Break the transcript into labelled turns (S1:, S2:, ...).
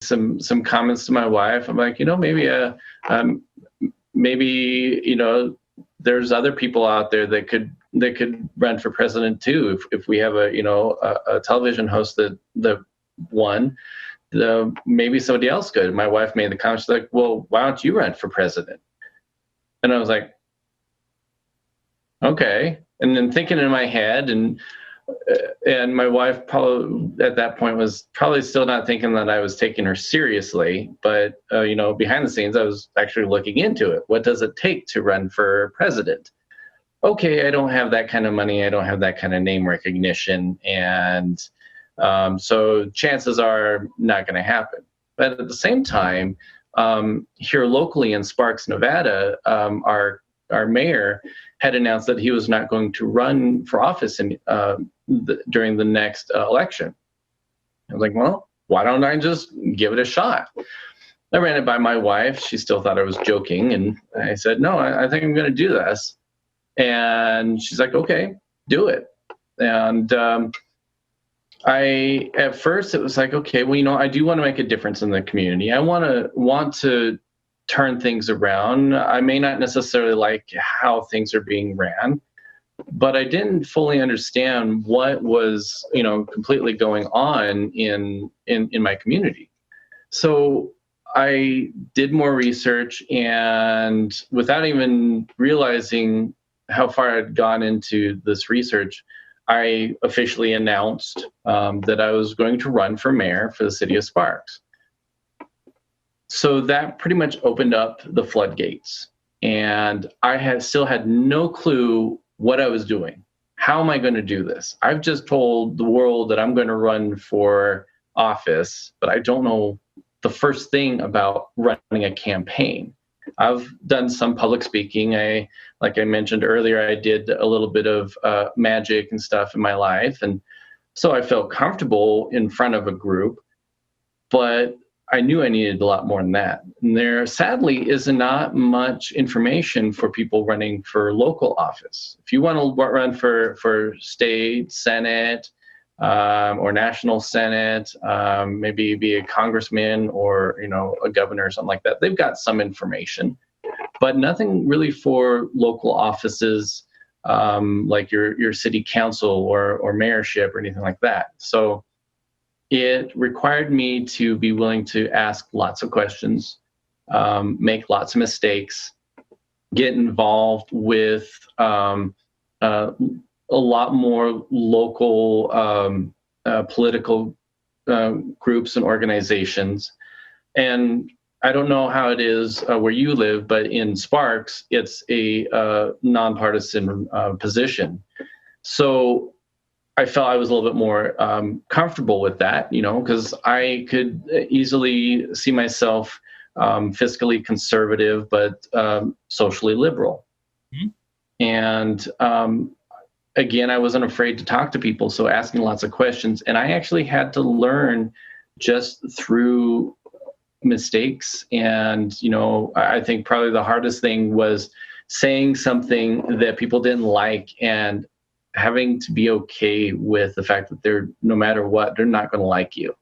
S1: some comments to my wife. I'm like, um, maybe there's other people out there that could run for president too. If we have a television host that won, maybe somebody else could. My wife made the comment. She's like, well, why don't you run for president? And I was like, okay. And then thinking in my head, and my wife probably at that point was probably still not thinking that I was taking her seriously, but behind the scenes I was actually looking into it. What does it take to run for president? Okay, I don't have that kind of money, I don't have that kind of name recognition, and so chances are not going to happen. But at the same time, here locally in Sparks, Nevada, our mayor had announced that he was not going to run for office during the next election. I was like, well, why don't I just give it a shot? I ran it by my wife. She still thought I was joking. And I said, no, I think I'm going to do this. And she's like, okay, do it. And at first it was like, okay, well, I do want to make a difference in the community. I want to turn things around. I may not necessarily like how things are being ran, but I didn't fully understand what was, completely going on in my community. So I did more research, and without even realizing how far I'd gone into this research, I officially announced that I was going to run for mayor for the city of Sparks. So that pretty much opened up the floodgates, and I still had no clue what I was doing. How am I going to do this? I've just told the world that I'm going to run for office, but I don't know the first thing about running a campaign. I've done some public speaking. Like I mentioned earlier, I did a little bit of magic and stuff in my life, and so I felt comfortable in front of a group, but I knew I needed a lot more than that. And there sadly is not much information for people running for local office. If you want to run for state, Senate, or national Senate, maybe be a congressman or a governor or something like that, they've got some information, but nothing really for local offices, like your city council or mayorship or anything like that. So it required me to be willing to ask lots of questions, make lots of mistakes, get involved with a lot more local political groups and organizations. And I don't know how it is where you live, but in Sparks, it's a nonpartisan position. So I felt I was a little bit more comfortable with that, because I could easily see myself fiscally conservative, but socially liberal. Mm-hmm. And again, I wasn't afraid to talk to people, so asking lots of questions. And I actually had to learn just through mistakes. And, I think probably the hardest thing was saying something that people didn't like and having to be okay with the fact that no matter what, they're not going to like you.